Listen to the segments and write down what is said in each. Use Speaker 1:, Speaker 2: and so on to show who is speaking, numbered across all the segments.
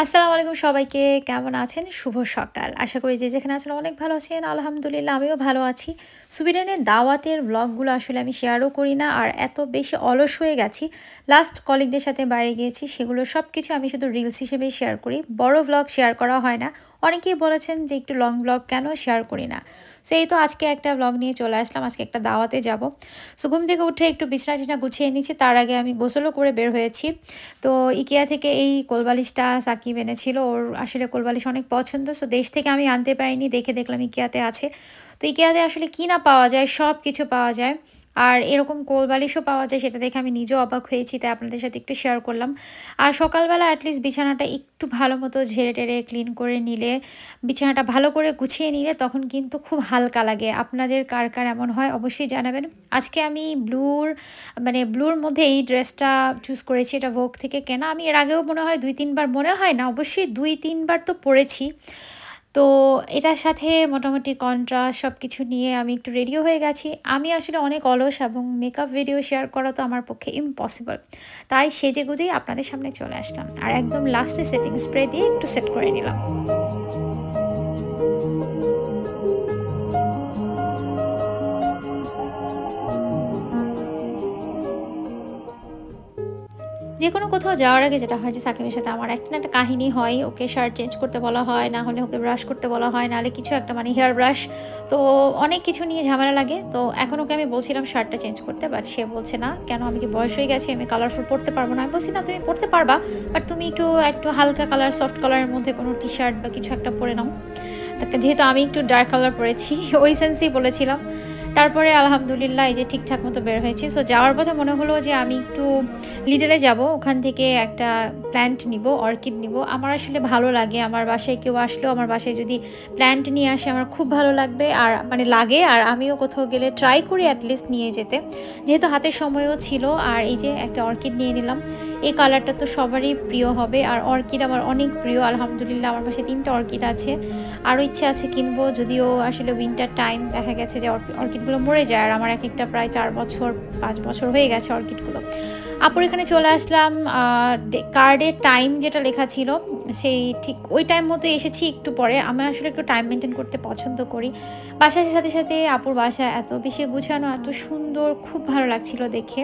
Speaker 1: আসসালামু আলাইকুম সবাইকে, কেমন আছেন? শুভ সকাল। আশা করি যে যেখানে আছেন অনেক ভালো আছেন। আলহামদুলিল্লাহ আমিও ভালো আছি। সুবিডেনের দাওয়াতের ব্লগগুলো আসলে আমি শেয়ারও করি না, আর এত বেশি অলস হয়ে গেছি। লাস্ট কলিগদের সাথে বাইরে গিয়েছি, সেগুলো সব কিছু আমি শুধু রিলস হিসেবেই শেয়ার করি, বড় ব্লগ শেয়ার করা হয় না। অনেকেই বলেছেন যে একটু লং ব্লগ কেন শেয়ার করি না। সেই তো আজকে একটা ব্লগ নিয়ে চলে আসলাম। আজকে একটা দাওয়াতে যাব। সো ঘুম থেকে উঠে একটু বিছানা টিছনা গুছিয়ে নিয়েছি, তার আগে আমি গোসলও করে বের হয়েছি। তো ইকিয়া থেকে এই কোলবালিশটা সাকিব এনেছিল, ওর আসলে কোলবালিশ অনেক পছন্দ। সো দেশ থেকে আমি আনতে পারিনি, দেখলাম ইকিয়াতে আছে। তো ইকিয়াতে আসলে কি না পাওয়া যায়, সব কিছু পাওয়া যায়, আর এরকম কোলবালিশও পাওয়া যায়, সেটা দেখে আমি নিজেও অবাক হয়েছি, তাই আপনাদের সাথে একটু শেয়ার করলাম। আর সকালবেলা অ্যাটলিস্ট বিছানাটা একটু ভালো মতো ঝেড়ে টেড়ে ক্লিন করে নিলে, বিছানাটা ভালো করে গুছিয়ে নিলে তখন কিন্তু খুব হালকা লাগে। আপনাদের কার কার এমন হয় অবশ্যই জানাবেন। আজকে আমি ব্লুর মধ্যে এই ড্রেসটা চুজ করেছি, এটা ভোগ থেকে কেনা। আমি এর আগেও মনে হয় 2-3 বার, মনে হয় না, অবশ্যই 2-3 বার তো পরেছি। তো এটার সাথে মোটামুটি কন্ট্রাস্ট সব কিছু নিয়ে আমি একটু রেডিও হয়ে গেছি। আমি আসলে অনেক অলস, এবং মেকআপ ভিডিও শেয়ার করা তো আমার পক্ষে ইম্পসিবল, তাই সেজে গুজেই আপনাদের সামনে চলে আসলাম। আর একদম লাস্টে সেটিং স্প্রে দিয়ে একটু সেট করে নিলাম। যে কোনো কোথাও যাওয়ার আগে যেটা হয় যে সাকিবের সাথে আমার একটা না একটা কাহিনী হয়। ওকে শার্ট চেঞ্জ করতে বলা হয়, না হলে ওকে ব্রাশ করতে বলা হয়, নাহলে কিছু একটা হেয়ার ব্রাশ, তো অনেক কিছু নিয়ে ঝামেলা লাগে। তো এখন ওকে আমি বলছিলাম শার্টটা চেঞ্জ করতে, বাট সে বলছে না, কেন, আমি কি বয়স হয়ে গেছে, আমি কালারফুল পরতে পারবো না? আমি বলছি না, তুমি পরতে পারবা, বাট তুমি একটু হালকা কালার, সফট কালারের মধ্যে কোনো টি শার্ট বা কিছু একটা পরে নাও। যেহেতু আমি একটু ডার্ক কালার পরেছি, ওই সেন্সেই বলেছিলাম। তারপরে আলহামদুলিল্লাহ এই যে ঠিকঠাক মতো বের হয়েছি। সো যাওয়ার পথে মনে হলো যে আমি একটু লিডলে যাব, ওখান থেকে একটা প্ল্যান্ট নিব, অর্কিড নিব। আমার আসলে ভালো লাগে, আমার বাসায় কেউ আসলেও আমার বাসায় যদি প্ল্যান্ট নিয়ে আসে আমার খুব ভালো লাগবে, আর লাগে। আর আমিও কোথাও গেলে ট্রাই করি অ্যাটলিস্ট নিয়ে যেতে, যেহেতু হাতে সময়ও ছিল। আর এই যে একটা অর্কিড নিয়ে নিলাম। এই কালারটা তো সবারই প্রিয় হবে, আর অর্কিড আমার অনেক প্রিয়। আলহামদুলিল্লাহ আমার পাশে 3টা অর্কিড আছে, আরও ইচ্ছে আছে কিনবো, যদিও আসলে উইন্টার টাইম, দেখা গেছে যে অর্কিডগুলো মরে যায়। আর আমার একটা প্রায় 4-5 বছর হয়ে গেছে অর্কিডগুলো। আপুর এখানে চলে আসলাম। কার্ডে টাইম যেটা লেখা ছিল সেই ঠিক ওই টাইম মতো এসেছি। একটু পরে, আমি আসলে একটু টাইম মেনটেন করতে পছন্দ করি। বাসার সাথে সাথে আপুর বাসা এত বেশি গুছানো, এত সুন্দর, খুব ভালো লাগছিল দেখে।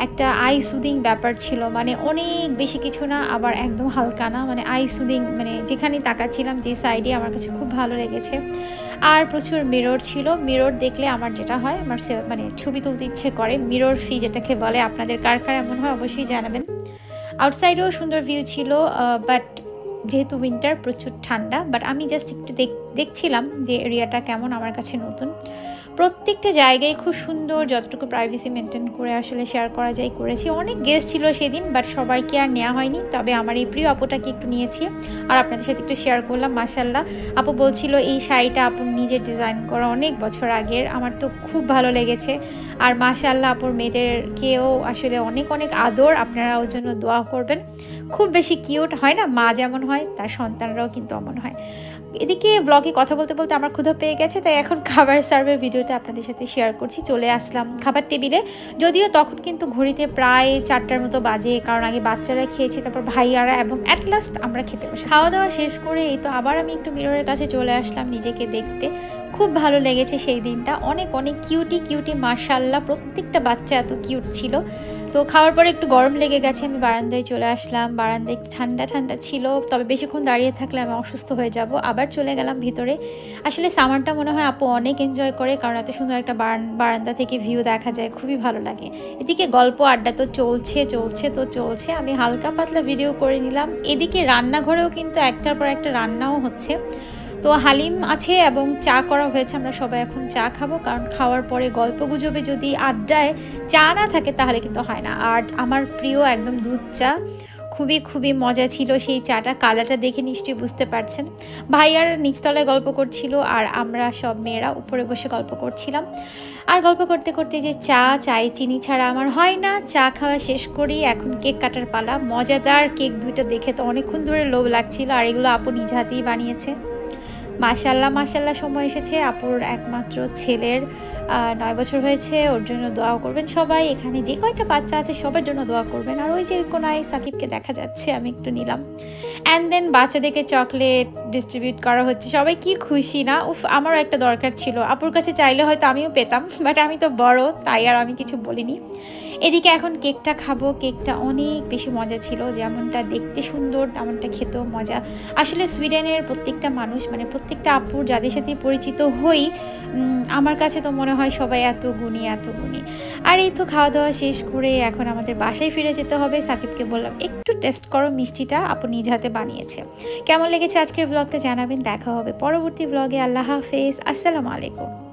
Speaker 1: একটা আই সুদিং ব্যাপার ছিল, অনেক বেশি কিছু না, আবার একদম হালকা না, আই সুদিং, যেখানেই তাকাচ্ছিলাম যে সাইডে, আমার কাছে খুব ভালো লেগেছে। আর প্রচুর মিরর ছিল। মিরর দেখলে আমার যেটা হয়, আমার ছবি তুলতে ইচ্ছে করে। মিরর ফি যেটাকে বলে, আপনাদের কার কার এমন হয় অবশ্যই জানাবেন। আউটসাইডেও সুন্দর ভিউ ছিল, বাট যেহেতু উইন্টার, প্রচুর ঠান্ডা। বাট আমি জাস্ট একটু দেখছিলাম যে এরিয়াটা কেমন, আমার কাছে নতুন। প্রত্যেকটা জায়গায় খুব সুন্দর, যতটুকু প্রাইভেসি মেনটেন করে আসলে শেয়ার করা যায় করেছি। অনেক গেস্ট ছিল সেদিন, বাট সবাইকে আর নেওয়া হয়নি, তবে আমার এই প্রিয় আপুটাকে একটু নিয়েছি, আর আপনাদের সাথে একটু শেয়ার করলাম। মাশাল্লাহ, আপু বলছিল এই শাড়িটা আপু নিজে ডিজাইন করা, অনেক বছর আগের। আমার তো খুব ভালো লেগেছে। আর মাশাল্লাহ আপুর মেয়েদেরকেও আসলে অনেক অনেক আদর, আপনারা ওর জন্য দোয়া করবেন। খুব বেশি কিউট হয় না, মা যেমন হয় তার সন্তানরাও কিন্তু অমন হয়। এদিকে ব্লগে কথা বলতে বলতে আমার ক্ষুধা পেয়ে গেছে, তাই এখন খাবার সার্ভের ভিডিওটা আপনাদের সাথে শেয়ার করছি। চলে আসলাম খাবার টেবিলে, যদিও তখন কিন্তু ঘড়িতে প্রায় 4টার মতো বাজে, কারণ আগে বাচ্চারা খেয়েছি, তারপর ভাইয়ারা, এবং অ্যাট লাস্ট আমরা খেতে বসে। খাওয়া দাওয়া শেষ করে এই তো আবার আমি একটু মিররের কাছে চলে আসলাম নিজেকে দেখতে। খুব ভালো লেগেছে সেই দিনটা, অনেক অনেক কিউটি মাশাল্লাহ, প্রত্যেকটা বাচ্চা এত কিউট ছিল। তো খাওয়ার পরে একটু গরম লেগে গেছে, আমি বারান্দায় চলে আসলাম। বারান্দায় একটু ঠান্ডা ছিল, তবে বেশিক্ষণ দাঁড়িয়ে থাকলে আমি অসুস্থ হয়ে যাব। আবার চলে গেলাম ভিতরে। আসলে সামারটা মনে হয় আপু অনেক এনজয় করে, কারণ এত সুন্দর একটা বারান্দা থেকে ভিউ দেখা যায়, খুবই ভালো লাগে। এদিকে গল্প আড্ডা তো চলছে। আমি হালকা পাতলা ভিডিও করে নিলাম। এদিকে রান্নাঘরেও কিন্তু একটার পর একটা রান্নাও হচ্ছে। তো হালিম আছে এবং চা করা হয়েছে, আমরা সবাই এখন চা খাবো, কারণ খাওয়ার পরে গল্প গুজবে যদি আড্ডায় চা না থাকে তাহলে কিন্তু হয় না। আর আমার প্রিয় একদম দুধ চা, খুবই খুবই মজা ছিল সেই চাটা। কালারটা দেখে নিশ্চয়ই বুঝতে পারছেন। ভাইয়ার নিচতলায় গল্প করছিল আর আমরা সব মেয়েরা উপরে বসে গল্প করছিলাম। আর গল্প করতে করতে যে চায়ে চিনি ছাড়া আমার হয় না। চা খাওয়া শেষ করি, এখন কেক কাটার পালা। মজাদার কেক 2টা দেখে তো অনেকক্ষণ ধরে লোভ লাগছিল, আর এগুলো আপু নিজ হাতেই বানিয়েছে। মাশাল্লাহ মাশাল্লাহ, সময় এসেছে। আপুর একমাত্র ছেলের 9 বছর হয়েছে, ওর জন্য দোয়া করবেন সবাই। এখানে যে কয়টা বাচ্চা আছে সবার জন্য দোয়া করবেন। আর ওই যে কোনায় সাকিবকে দেখা যাচ্ছে, আমি একটু নিলাম। অ্যান্ড দেন বাচ্চাদেরকে চকলেট ডিস্ট্রিবিউট করা হচ্ছে। সবাই কি খুশি না! উফ, আমারও একটা দরকার ছিল। আপুর কাছে চাইলে হয়তো আমিও পেতাম, বাট আমি তো বড়, তাই আর আমি কিছু বলিনি। এদিকে এখন কেকটা খাবো। কেকটা অনেক বেশি মজা ছিল, যেমনটা দেখতে সুন্দর তেমনটা খেতেও মজা। আসলে সুইডেনের প্রত্যেকটা মানুষ, মানে প্রত্যেকটা আপুর যাদের সাথে পরিচিত হই, আমার কাছে তো মনে হয় সবাই এত গুণী এত গুণী। আর এই তো খাওয়া দাওয়া শেষ করে এখন আমাদের বাসায় ফিরে যেতে হবে। সাকিবকে বললাম একটু টেস্ট করো মিষ্টিটা, আপু নিজ হাতে বানিয়েছে। কেমন লেগেছে আজকের ব্লগটা জানাবেন। দেখা হবে পরবর্তী ব্লগে। আল্লাহ হাফেজ, আসসালামু আলাইকুম।